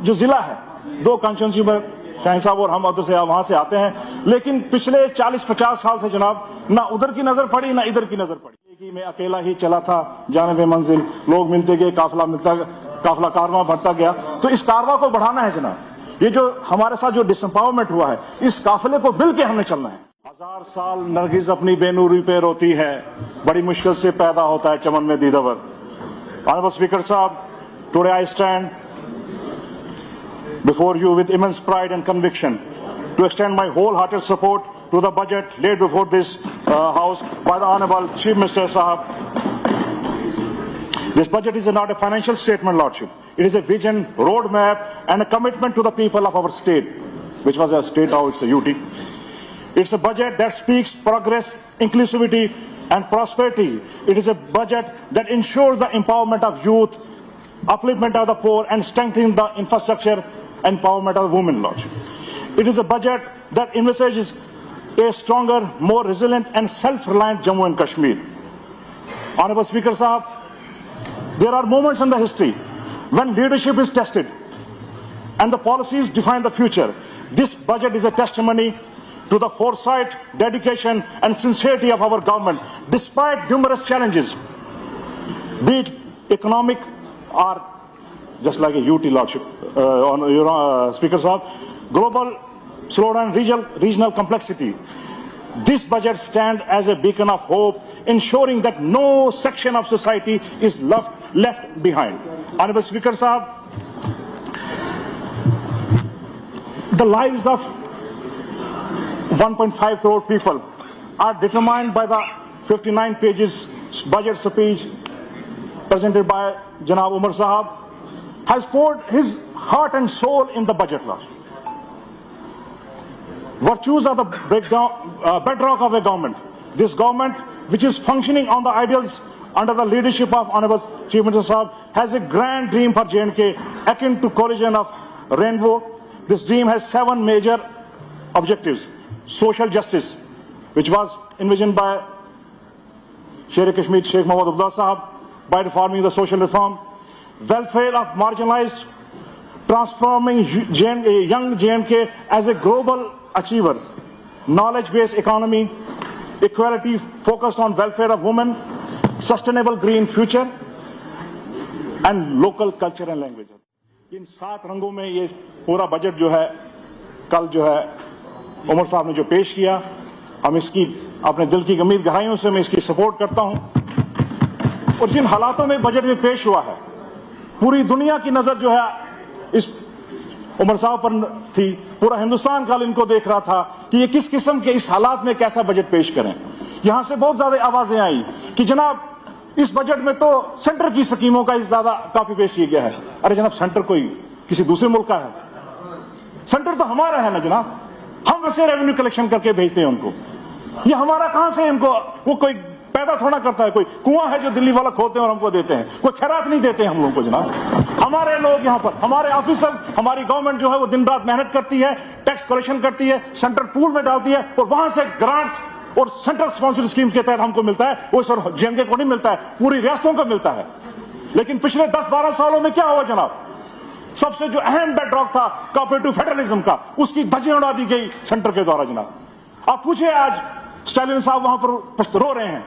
جو ضلع ہے 2 کانسٹیچوئنسی میں شاہین صاحب اور ہم ادھر سے وہاں سے آتے ہیں، لیکن پچھلے 40-50 سال سے جناب نہ ادھر کی نظر پڑی نہ ادھر کی نظر پڑی کہ میں اکیلا ہی چلا تھا جانب منزل، لوگ ملتے گئے، قافلہ کارواں بڑھتا گیا. تو اس کارواں کو بڑھانا ہے جناب. یہ جو ہمارے ساتھ جو ڈس امپاورمنٹ ہوا ہے، اس قافلے کو مل کے ہم نے چلنا ہے. 1000 سال نرگس اپنی بے نوری پہ روتی ہے، بڑی مشکل سے پیدا ہوتا ہے چمن میں دیدور. آنریبل اسپیکر صاحب، today I stand before you with immense pride and conviction to extend my wholehearted support to the budget laid before this House by the Honorable Chief Minister Sahab. This budget is not a financial statement, Lordship. It is a vision, roadmap and a commitment to the people of our state, which was a state of its UT. It's a budget that speaks progress, inclusivity and prosperity. It is a budget that ensures the empowerment of youth, upliftment of the poor and strengthening the infrastructure, empowerment of women, Lordship. It is a budget that envisages a stronger, more resilient and self-reliant Jammu and Kashmir. Honorable Speaker Sahab, there are moments in the history when leadership is tested and the policies define the future. This budget is a testimony to the foresight, dedication and sincerity of our government despite numerous challenges, be it economic or just like a UT, Lordship, Speaker Sahab, global slowdown, regional complexity. This budget stands as a beacon of hope, ensuring that no section of society is left behind. Honorable Speaker Sahab, the lives of 1.5 crore people are determined by the 59 pages budget speech presented by Janab Umar Sahab, has poured his heart and soul in the budget law. Virtues are the bedrock of a government. This government, which is functioning on the ideals under the leadership of Honorable Chief Minister Sahab, has a grand dream for J&K akin to collision of rainbow. This dream has 7 major objectives. Social justice, which was envisioned by Sher-e-Kashmir Sheikh Mohammad Abdullah Sahab, by reforming the social reform. Welfare of marginalized, transforming young J&K as a global achiever. Knowledge-based economy, equality focused on welfare of women, sustainable green future, and local culture and language. ان 7 رنگوں میں یہ پورا budget جو ہے کل جو ہے عمر صاحب نے جو پیش کیا، ہم اس کی اپنے دل کی گہری گہرائیوں سے میں اس کی سپورٹ کرتا ہوں. اور جن حالاتوں میں بجٹ میں پیش ہوا ہے، پوری دنیا کی نظر جو ہے اس عمر صاحب پر تھی، پورا ہندوستان کل ان کو دیکھ رہا تھا کہ یہ کس قسم کے اس حالات میں کیسا بجٹ پیش کریں. یہاں سے بہت زیادہ آوازیں آئیں کہ جناب اس بجٹ میں تو سینٹر کی سکیموں کا زیادہ کافی پیش کیا گیا ہے. ارے جناب، سینٹر کوئی کسی دوسرے ملک کا ہے؟ سینٹر تو ہمارا ہے نا جناب. ہم ویسے ریونیو کلیکشن کر کے بھیجتے ہیں ان کو. یہ ہمارا کہاں سے ان کو، وہ کوئی پیدا تھوڑا کرتا ہے، کوئی کنواں ہے جو دلی والا کھودتے ہیں اور ہم کو دیتے ہیں. کوئی خیرات نہیں دیتے ہم لوگوں کو جناب. ہمارے لوگ یہاں پر، ہمارے آفیسر، ہماری گورنمنٹ جو ہے وہ دن رات محنت کرتی ہے، ٹیکس کلیکشن کرتی ہے، سینٹرل پول میں ڈالتی ہے اور وہاں سے گرانٹس اور سینٹرل اسپانسر اسکیم کے تحت ہم کو ملتا ہے. وہ سر J&K کو نہیں ملتا ہے، پوری ریاستوں کو ملتا ہے. لیکن پچھلے 10-12 سالوں میں کیا ہوا جناب؟ سب سے جو اہم بیڈ راک تھا کوآپریٹو فیڈرلزم کا، اس کی دھجیاں اڑا دی گئی سینٹر کے دوارا جناب. آپ پوچھیں آج اسٹالن صاحب وہاں پر رو رہے ہیں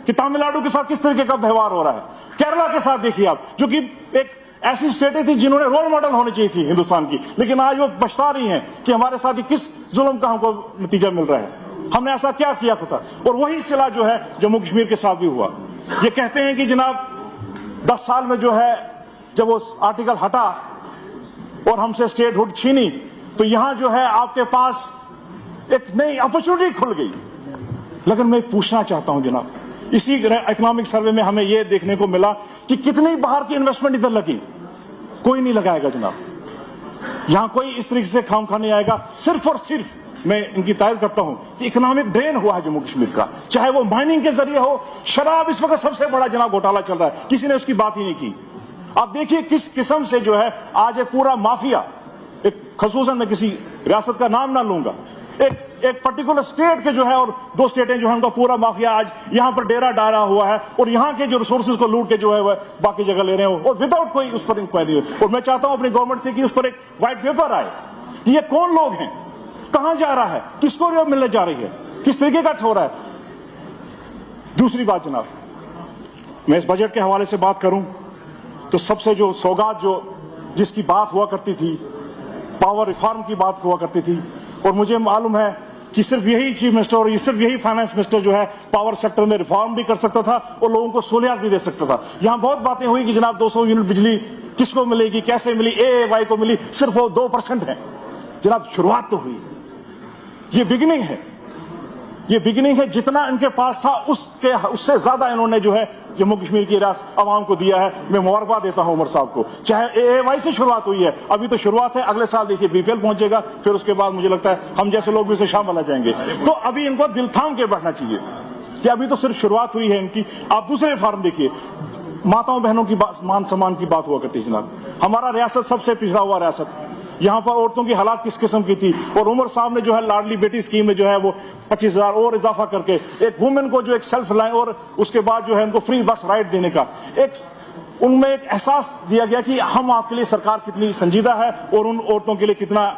کہ تامل ناڈو کے ساتھ کس طریقے کا ویوہار ہو رہا ہے. کیرلا کے ساتھ دیکھیے آپ، جو کہ ایک ایسی اسٹیٹیں تھی جنہوں نے رول ماڈل ہونی چاہیے تھی ہندوستان کی، لیکن آج وہ پچھتا رہی ہیں کہ ہمارے ساتھ کس ظلم کا ہم کو نتیجہ مل رہا ہے. ہم نے ایسا کیا کیا تھا؟ اور وہی صلہ جو ہے جموں کشمیر کے ساتھ بھی ہوا. یہ کہتے ہیں کہ جناب 10 سال میں جو ہے جب وہ آرٹیکل ہٹا اور ہم سے اسٹیٹ ہوڈ چھینی، تو یہاں جو ہے آپ کے پاس ایک نئی اپرچونٹی کھل گئی. لیکن میں پوچھنا چاہتا ہوں جناب، اسی اکنامک سروے میں ہمیں یہ دیکھنے کو ملا کہ کتنی باہر کی انویسٹمنٹ ادھر لگی. کوئی نہیں لگائے گا جناب. یہاں کوئی اس طریقے سے خام خواہ نہیں آئے گا. صرف اور صرف میں ان کی تعریف کرتا ہوں کہ اکنامک ڈرین ہوا ہے جموں کشمیر کا، چاہے وہ مائننگ کے ذریعے ہو. شراب اس وقت سب سے بڑا جناب گھوٹالا چل رہا ہے، کسی نے اس کی بات ہی نہیں کی. آپ دیکھیے کس قسم سے جو ہے آج ایک پورا مافیا، ایک خصوصاً میں کسی ریاست کا نام نہ لوں گا، ایک پرٹیکولر اسٹیٹ کے جو ہے اور دو اسٹیٹیں جو ہیں ان کا پورا مافیا آج یہاں پر ڈیرا ڈالا ہوا ہے اور یہاں کے جو ریسورسز کو لوٹ کے جو ہے وہ باقی جگہ لے رہے ہیں اور وداؤٹ کوئی اس پر انکوائری. اور میں چاہتا ہوں اپنی گورنمنٹ سے کہ اس پر ایک وائٹ پیپر آئے کہ یہ کون لوگ ہیں, کہاں جا رہا ہے, کس کو ملنے جا رہی ہے, کس طریقے کا ہو رہا ہے. دوسری بات جناب, میں اس بجٹ کے حوالے سے بات کروں تو سب سے جو سوگات جو جس کی بات ہوا کرتی تھی پاور ریفارم کی بات ہوا کرتی تھی, اور مجھے معلوم ہے کہ صرف یہی چیف منسٹر اور صرف یہی فائنانس منسٹر جو ہے پاور سیکٹر میں ریفارم بھی کر سکتا تھا اور لوگوں کو سہولیات بھی دے سکتا تھا. یہاں بہت باتیں ہوئی کہ جناب 200 یونٹ بجلی کس کو ملے گی, کیسے ملی, اے وائی کو ملی, صرف وہ 2% ہے. جناب شروعات تو ہوئی, یہ بگننگ ہے, یہ بگننگ ہے. جتنا ان کے پاس تھا اس سے زیادہ انہوں نے جو ہے جموں کشمیر کی ریاست عوام کو دیا ہے. میں مبارکباد دیتا ہوں عمر صاحب کو. چاہے اے وائی سے شروعات ہوئی ہے, ابھی تو شروعات ہے, اگلے سال دیکھیے بی پی ایل پہنچے گا, پھر اس کے بعد مجھے لگتا ہے ہم جیسے لوگ بھی اسے شامل آ جائیں گے. تو ابھی ان کو دل تھام کے بیٹھنا چاہیے کہ ابھی تو صرف شروعات ہوئی ہے ان کی. آپ دوسرے فارم دیکھیے, ماتاؤں بہنوں کی مان سمان کی بات ہوا کرتی ہے جناب. ہمارا ریاست سب سے پچھڑا ہوا ریاست, یہاں پر عورتوں کی حالات کس قسم کی تھی, اور عمر صاحب نے جو ہے لاڈلی بیٹی اسکیم میں جو ہے وہ 25,000 اور اضافہ کر کے ایک وومن کو جو ایک سیلف لائن اور اس کے بعد جو ہے ان کو فری بس رائڈ دینے کا ایک ان میں ایک احساس دیا گیا کہ ہم آپ کے لیے سرکار کتنی سنجیدہ ہے اور ان عورتوں کے لیے کتنا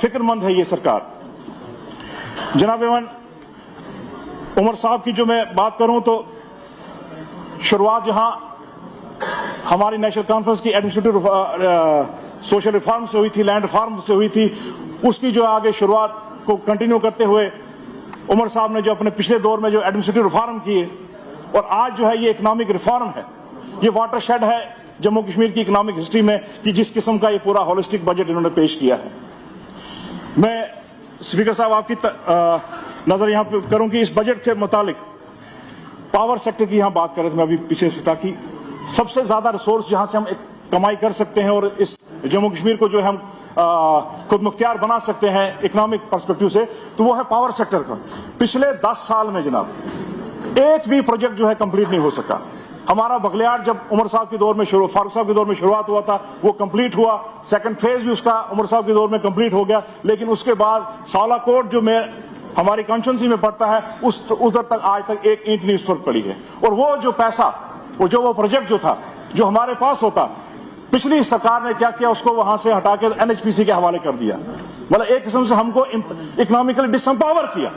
فکر مند ہے یہ سرکار. جناب ایوان عمر صاحب کی جو میں بات کروں تو شروعات جہاں ہماری نیشنل کانفرنس کی ایڈمنسٹریٹو سوشل ریفارم سے ہوئی تھی, لینڈ ریفارم سے ہوئی تھی, اس کی جو آگے شروعات کو کنٹینیو کرتے ہوئے عمر صاحب نے جو اپنے پچھلے دور میں جو ایڈمنسٹریٹو ریفارم کیے, اور آج جو ہے یہ اکنامک ریفارم ہے, یہ واٹر شیڈ ہے جموں کشمیر کی اکنامک ہسٹری میں کہ جس قسم کا یہ پورا ہولسٹک بجٹ انہوں نے پیش کیا ہے. میں اسپیکر صاحب آپ کی نظر یہاں پہ کروں کہ اس بجٹ کے متعلق پاور سیکٹر کی یہاں بات کر رہے تھے میں ابھی پیچھے سے, تاکہ سب سے زیادہ ریسورس جہاں سے ہم کمائی کر سکتے ہیں اور اس جموں کشمیر کو جو ہے ہم خود مختار بنا سکتے ہیں اکنامک پرسپیکٹو سے, تو وہ ہے پاور سیکٹر کا. پچھلے 10 سال میں جناب ایک بھی پروجیکٹ جو ہے کمپلیٹ نہیں ہو سکا. ہمارا بغلیاٹ جب عمر صاحب کے دور میں فاروق صاحب کے دور میں شروعات ہوا تھا وہ کمپلیٹ ہوا, سیکنڈ فیز بھی اس کا عمر صاحب کے دور میں کمپلیٹ ہو گیا, لیکن اس کے بعد سالا کوٹ جو میں ہماری کانسٹیچوئنسی میں پڑتا ہے ادھر تک آج تک ایک اینٹ نہیں اس پر پڑی ہے. اور وہ جو پیسہ وہ پروجیکٹ جو تھا جو ہمارے پاس ہوتا, پچھلی سرکار نے کیا کیا, اس کو وہاں سے ہٹا کے NHPC کے حوالے کر دیا. مطلب ایک قسم سے ہم کو اکنامکلی ڈس امپاور کیا.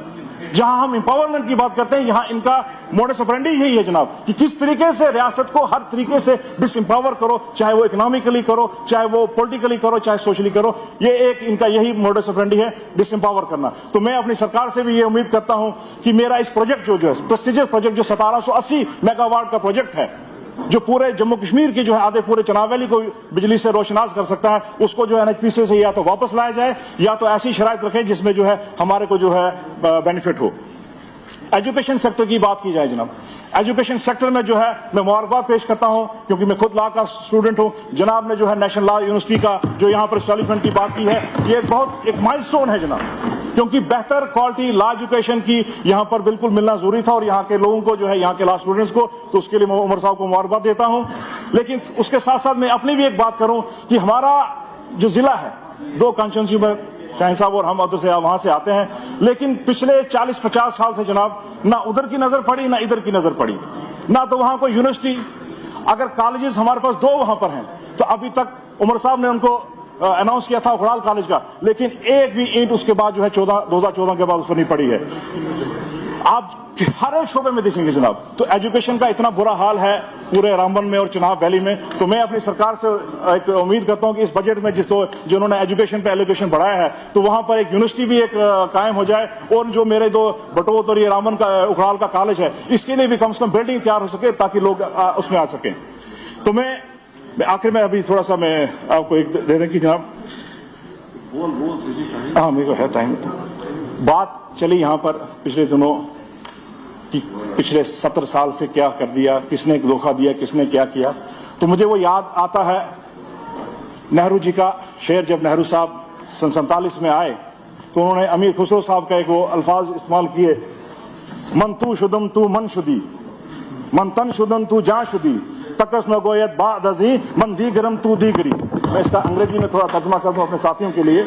جہاں ہم امپاورمنٹ کی بات کرتے ہیں یہاں ان کا موڈس اپرینڈی یہی ہے جناب کہ کس طریقے سے ریاست کو ہر طریقے سے ڈس امپاور کرو, چاہے وہ اکنامکلی کرو, چاہے وہ پولیٹیکلی کرو, چاہے سوشلی کرو. یہ ایک ان کا یہی موڈس اپرینڈی ہے, ڈس امپاور کرنا. تو میں اپنی سرکار سے بھی یہ امید کرتا ہوں کہ میرا اس پروجیکٹ جو ہے پریسٹیجس پروجیکٹ جو 1780 میگا واٹ کا پروجیکٹ ہے جو پورے جموں کشمیر کی جو ہے آدھے پورے چناب ویلی کو بجلی سے روشناس کر سکتا ہے, اس کو جو ہے NHPC سے یا تو واپس لایا جائے یا تو ایسی شرائط رکھیں جس میں جو ہے ہمارے کو جو ہے بینیفٹ ہو. ایجوکیشن سیکٹر کی بات کی جائے جناب, ایجوکیشن سیکٹر میں جو ہے میں مبارکباد پیش کرتا ہوں کیونکہ میں خود لا کا اسٹوڈنٹ ہوں. جناب نے جو ہے نیشنل لا یونیورسٹی کا جو یہاں پر اسٹیبلشمنٹ کی بات کی ہے, یہ بہت ایک مائل سٹون ہے جناب, کیونکہ بہتر کوالٹی لا ایجوکیشن کی یہاں پر بالکل ملنا ضروری تھا اور یہاں کے لوگوں کو جو ہے یہاں کے لا اسٹوڈنٹس کو, تو اس کے لیے میں عمر صاحب کو مبارکباد دیتا ہوں. لیکن اس کے ساتھ ساتھ میں اپنی بھی ایک بات کروں کہ ہمارا جو ضلع ہے 2 کانسٹیچوئنسی میں شاہین صاحب اور ہم ادھر سے وہاں سے آتے ہیں, لیکن پچھلے 40-50 سال سے جناب نہ ادھر کی نظر پڑی نہ ادھر کی نظر پڑی, نہ تو وہاں کوئی یونیورسٹی, اگر کالجز ہمارے پاس 2 وہاں پر ہیں تو ابھی تک عمر صاحب نے ان کو اناؤنس کیا تھا اکھڑال کالج کا, لیکن ایک بھی اینٹ اس کے بعد جو ہے 2014 کے بعد اس پر نہیں پڑی ہے. آپ ہر ایک شعبے میں دیکھیں گے جناب, تو ایجوکیشن کا اتنا برا حال ہے پورے رامبن میں اور چناب ویلی میں. تو میں اپنی سرکار سے ایک امید کرتا ہوں کہ اس بجٹ میں جنہوں نے ایجوکیشن پہ ایلوکیشن بڑھایا ہے تو وہاں پر ایک یونیورسٹی بھی ایک قائم ہو جائے, اور جو میرے 2 بٹوت اور یہ رامبن کا اکھڑال کا کالج ہے اس کے لیے بھی کم سے کم بلڈنگ تیار ہو سکے تاکہ لوگ اس میں آ سکیں. تو میں آخر میں ابھی تھوڑا سا میں آپ کو ایک دے دیں کہ جناب ہاں میرے کو ہے ٹائم. بات چلی یہاں پر پچھلے دنوں کہ پچھلے 70 سال سے کیا کر دیا, کس نے دھوکہ دیا, کس نے کیا کیا. تو مجھے وہ یاد آتا ہے نہرو جی کا شعر, جب نہرو صاحب 47 میں آئے تو انہوں نے امیر خسرو صاحب کا ایک وہ الفاظ استعمال کیے, من تو شدم تو من شدی, من تن شدن تو جاں شدی, تکس نہ گویت بعد ازی من دیگرم تو دیگری. میں اس کا انگریزی میں تھوڑا ترجمہ کرتا ہوں اپنے ساتھیوں کے لیے.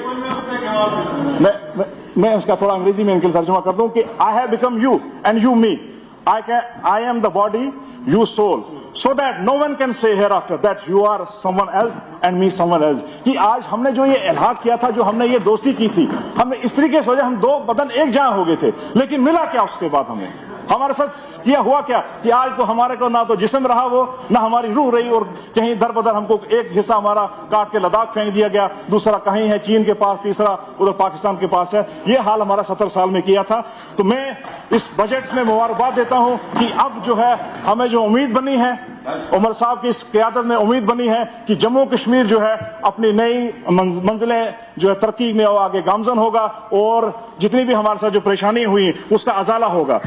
میں اس کا تھوڑا انگریزی میں ان کے لیے ترجمہ کر دوں کہ I have become you and you me. I am the body, you soul. So that no one can say hereafter that you are someone else and me someone else. کہ آج ہم نے جو یہ الحاق کیا تھا, جو ہم نے یہ دوستی کی تھی, ہم اس طریقے سے ہم دو بدن ایک جہاں ہو گئے تھے, لیکن ملا کیا اس کے بعد ہمیں؟ ہمارے ساتھ کیا ہوا کیا کہ آج تو ہمارے کو نہ تو جسم رہا وہ, نہ ہماری روح رہی, اور کہیں در بدر ہم کو ایک حصہ ہمارا کاٹ کے لداخ پھینک دیا گیا, دوسرا کہیں ہے چین کے پاس, تیسرا ادھر پاکستان کے پاس ہے. یہ حال ہمارا 70 سال میں کیا تھا. تو میں اس بجٹ میں مبارکباد دیتا ہوں کہ اب جو ہے ہمیں جو امید بنی ہے, عمر صاحب کی اس قیادت میں امید بنی ہے کہ جموں کشمیر جو ہے اپنی نئی منزلیں جو ہے ترقی میں آگے گامزن ہوگا, اور جتنی بھی ہمارے ساتھ جو پریشانی ہوئی اس کا ازالہ ہوگا.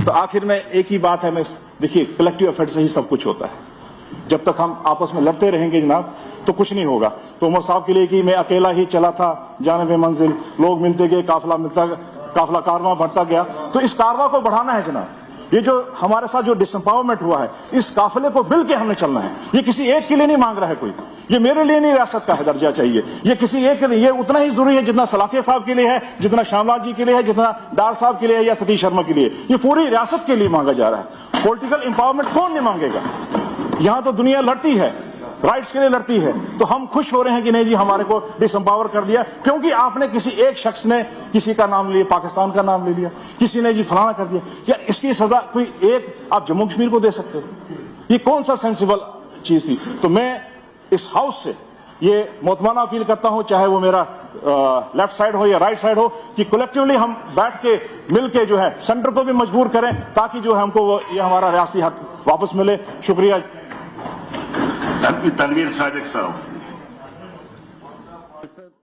تو آخر میں ایک ہی بات ہے, میں دیکھیے کلیکٹیو ایفرٹ سے ہی سب کچھ ہوتا ہے. جب تک ہم آپس میں لڑتے رہیں گے جناب تو کچھ نہیں ہوگا. تو عمر صاحب کے لیے کہ میں اکیلا ہی چلا تھا جانب منزل, لوگ ملتے گئے, قافلہ کارواں بڑھتا گیا. تو اس کارواں کو بڑھانا ہے جناب. یہ جو ہمارے ساتھ جو ڈس امپاورمنٹ ہوا ہے, اس قافلے کو مل کے ہم نے چلنا ہے. یہ کسی ایک کے لیے نہیں مانگ رہا ہے کوئی, یہ میرے لیے نہیں ریاست کا درجہ چاہیے, یہ کسی ایک کے لیے, یہ اتنا ہی ضروری ہے جتنا سلافیہ صاحب کے لیے ہے, جتنا شاملال جی کے لیے ہے, جتنا ڈار صاحب کے لیے ہے, یا ستیش شرما کے لیے. یہ پوری ریاست کے لیے مانگا جا رہا ہے. پولیٹیکل امپاورمنٹ کون نہیں مانگے گا؟ یہاں تو دنیا لڑتی ہے, رائٹس کے لیے لڑتی ہے. تو ہم خوش ہو رہے ہیں کہ نہیں جی ہمارے کو ڈس امپاور کر دیا, کیونکہ آپ نے کسی ایک شخص نے کسی کا نام لیا, پاکستان کا نام لے لیا, کسی نے جی فلانا کر دیا. کیا اس کی سزا کوئی ایک آپ جموں کشمیر کو دے سکتے ہو؟ یہ کون سا سینسیبل چیز تھی؟ تو میں اس ہاؤس سے یہ معتمانہ اپیل کرتا ہوں, چاہے وہ میرا لیفٹ سائڈ ہو یا رائٹ سائڈ ہو, کہ کولیکٹیولی ہم بیٹھ کے مل کے جو ہے سینٹر کو بھی مجبور کریں تاکہ جو ہے ہم کو یہ ہمارا ریاستی حق واپس ملے. شکریہ. تنویر صادق صاحب.